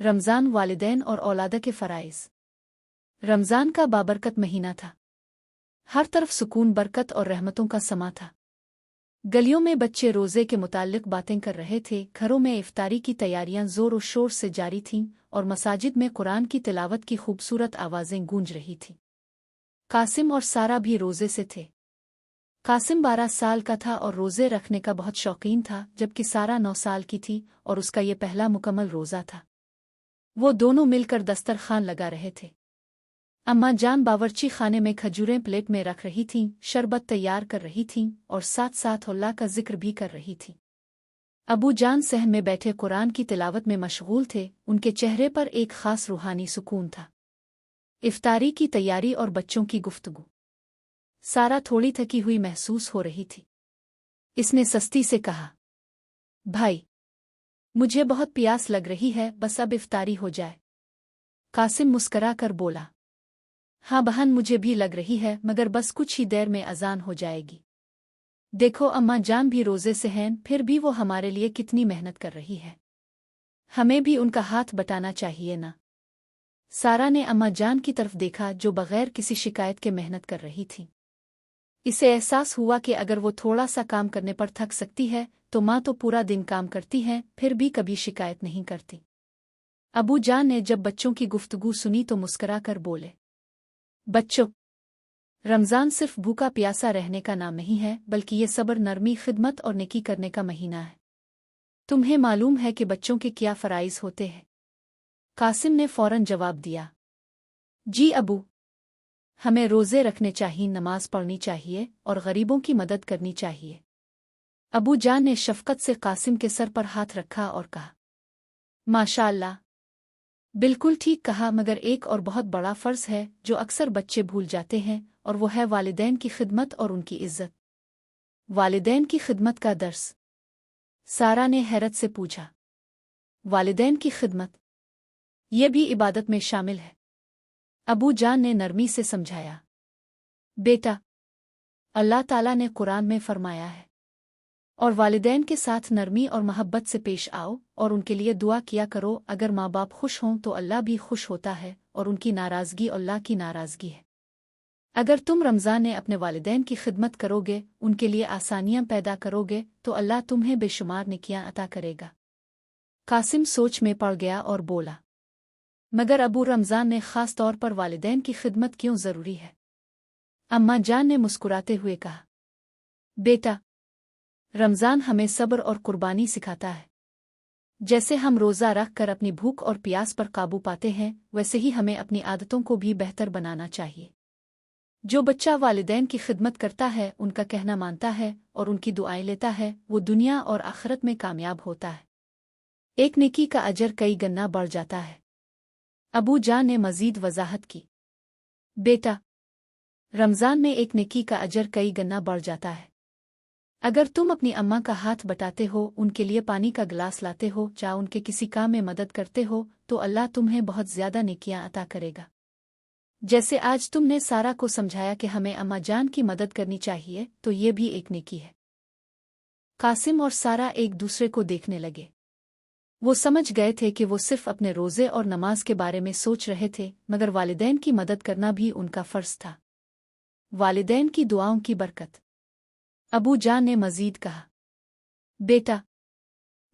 रमज़ान वालिदैन और औलादा के फ़राइज़। रमज़ान का बाबरकत महीना था। हर तरफ सुकून, बरकत और रहमतों का समा था। गलियों में बच्चे रोज़े के मुताल्लिक़ बातें कर रहे थे, घरों में इफ्तारी की तैयारियां ज़ोर और शोर से जारी थीं और मसाजिद में कुरान की तिलावत की खूबसूरत आवाज़ें गूंज रही थीं। कासिम और सारा भी रोज़े से थे। कासिम 12 साल का था और रोज़े रखने का बहुत शौकीन था, जबकि सारा 9 साल की थी और उसका ये पहला मुकम्मल रोज़ा था। वो दोनों मिलकर दस्तरखान लगा रहे थे। अम्मा जान बावर्ची खाने में खजूरें प्लेट में रख रही थीं, शरबत तैयार कर रही थीं और साथ साथ अल्लाह का जिक्र भी कर रही थीं। अबू जान सहन में बैठे कुरान की तिलावत में मशगूल थे। उनके चेहरे पर एक खास रूहानी सुकून था। इफ्तारी की तैयारी और बच्चों की गुफ्तगू। सारा थोड़ी थकी हुई महसूस हो रही थी। इसने सस्ती से कहा, भाई, मुझे बहुत प्यास लग रही है, बस अब इफ्तारी हो जाए। कासिम मुस्करा कर बोला, हाँ बहन, मुझे भी लग रही है, मगर बस कुछ ही देर में अजान हो जाएगी। देखो अम्मा जान भी रोज़े से हैं, फिर भी वो हमारे लिए कितनी मेहनत कर रही है। हमें भी उनका हाथ बटाना चाहिए ना। सारा ने अम्मा जान की तरफ देखा, जो बगैर किसी शिकायत के मेहनत कर रही थी। इसे एहसास हुआ कि अगर वो थोड़ा सा काम करने पर थक सकती है तो माँ तो पूरा दिन काम करती है, फिर भी कभी शिकायत नहीं करती। अबू जान ने जब बच्चों की गुफ्तगू सुनी तो मुस्करा कर बोले, बच्चों, रमज़ान सिर्फ भूखा प्यासा रहने का नाम नहीं है, बल्कि ये सब्र, नरमी, खिदमत और नेकी करने का महीना है। तुम्हें मालूम है कि बच्चों के क्या फ़राइज़ होते हैं? कासिम ने फ़ौरन जवाब दिया, जी अबू, हमें रोज़े रखने चाहिए, नमाज पढ़नी चाहिए और गरीबों की मदद करनी चाहिए। अबू जान ने शफ़क़त से कासिम के सर पर हाथ रखा और कहा, माशाअल्लाह, बिल्कुल ठीक कहा, मगर एक और बहुत बड़ा फ़र्ज़ है जो अक्सर बच्चे भूल जाते हैं, और वो है वालिदैन की खिदमत और उनकी इज़्ज़त। वालिदैन की खिदमत का दर्स। सारा ने हैरत से पूछा, वालिदैन की खिदमत? ये भी इबादत में शामिल है? अबू जान ने नरमी से समझाया, बेटा, अल्लाह ताला ने कुरान में फरमाया है, और वालिदैन के साथ नरमी और मोहब्बत से पेश आओ और उनके लिए दुआ किया करो। अगर माँ बाप खुश हों तो अल्लाह भी खुश होता है, और उनकी नाराज़गी अल्लाह की नाराज़गी है। अगर तुम रमज़ान में अपने वालिदैन की खिदमत करोगे, उनके लिए आसानियां पैदा करोगे, तो अल्लाह तुम्हें बेशुमार नेकियां अता करेगा। कासिम सोच में पड़ गया और बोला, मगर अबू, रमज़ान में ख़ास तौर पर वालिदैन की खिदमत क्यों ज़रूरी है? अम्मा जान ने मुस्कुराते हुए कहा, बेटा, रमज़ान हमें सब्र और कुर्बानी सिखाता है। जैसे हम रोज़ा रख कर अपनी भूख और प्यास पर काबू पाते हैं, वैसे ही हमें अपनी आदतों को भी बेहतर बनाना चाहिए। जो बच्चा वालिदैन की खिदमत करता है, उनका कहना मानता है और उनकी दुआएं लेता है, वो दुनिया और आखिरत में कामयाब होता है। एक नेकी का अजर कई गन्ना बढ़ जाता है। अबू जान ने मज़ीद वजाहत की, बेटा, रमज़ान में एक नेकी का अजर कई गन्ना बढ़ जाता है। अगर तुम अपनी अम्मा का हाथ बटाते हो, उनके लिए पानी का गिलास लाते हो, या उनके किसी काम में मदद करते हो, तो अल्लाह तुम्हें बहुत ज़्यादा नेकियां अता करेगा। जैसे आज तुमने सारा को समझाया कि हमें अम्मा जान की मदद करनी चाहिए, तो ये भी एक नेकी है। कासिम और सारा एक दूसरे को देखने लगे। वो समझ गए थे कि वो सिर्फ अपने रोज़े और नमाज के बारे में सोच रहे थे, मगर वालिदैन की मदद करना भी उनका फ़र्ज़ था। वालिदैन की दुआओं की बरकत। अबू जान ने मज़ीद कहा, बेटा,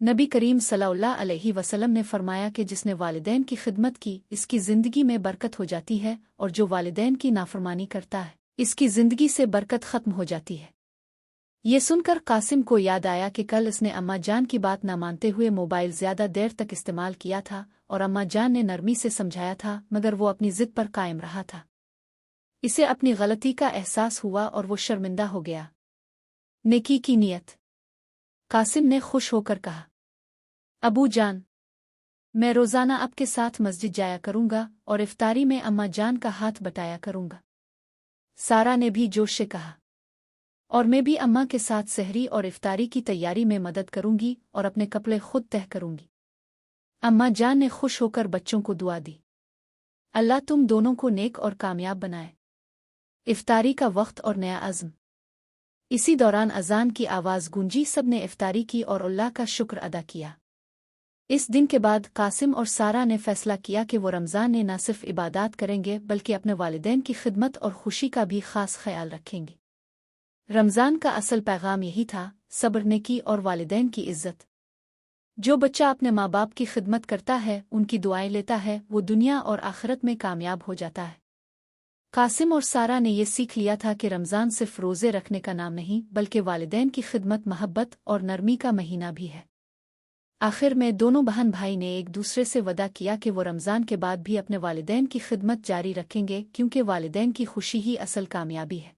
नबी करीम सल्लल्लाहु अलैहि वसल्लम ने फरमाया कि जिसने वालिदैन की खिदमत की, इसकी ज़िंदगी में बरकत हो जाती है, और जो वालिदैन की नाफरमानी करता है, इसकी ज़िंदगी से बरकत ख़त्म हो जाती है। ये सुनकर कासिम को याद आया कि कल इसने अम्मा जान की बात न मानते हुए मोबाइल ज़्यादा देर तक इस्तेमाल किया था, और अम्मा जान ने नरमी से समझाया था, मगर वो अपनी ज़िद पर कायम रहा था। इसे अपनी गलती का एहसास हुआ और वो शर्मिंदा हो गया। नेकी की नियत। कासिम ने खुश होकर कहा, अबू जान, मैं रोज़ाना आपके साथ मस्जिद जाया करूँगा और इफ्तारी में अम्मा जान का हाथ बटाया करूँगा। सारा ने भी जोश से कहा, और मैं भी अम्मा के साथ सहरी और इफ्तारी की तैयारी में मदद करूँगी और अपने कपड़े खुद तह करूँगी। अम्मा जान ने खुश होकर बच्चों को दुआ दी, अल्लाह तुम दोनों को नेक और कामयाब बनाए। इफ्तारी का वक्त और नया अज़्म। इसी दौरान अज़ान की आवाज़ गूंजी, सब ने इफ्तारी की और अल्लाह का शुक्र अदा किया। इस दिन के बाद कासिम और सारा ने फैसला किया कि वो रमज़ान में न सिर्फ इबादत करेंगे बल्कि अपने वालिदैन की खिदमत और खुशी का भी ख़ास ख्याल रखेंगे। रमज़ान का असल पैगाम यही था, सब्र, नेकी और वालिदैन की इज़्ज़त। जो बच्चा अपने माँ बाप की खिदमत करता है, उनकी दुआएं लेता है, वो दुनिया और आखिरत में कामयाब हो जाता है। कासिम और सारा ने यह सीख लिया था कि रमज़ान सिर्फ रोज़े रखने का नाम नहीं बल्कि वालिदैन की खिदमत, मोहब्बत और नरमी का महीना भी है। आखिर में दोनों बहन भाई ने एक दूसरे से वदा किया कि वो रमज़ान के बाद भी अपने वालिदैन की खिदमत जारी रखेंगे, क्योंकि वालिदैन की खुशी ही असल कामयाबी है।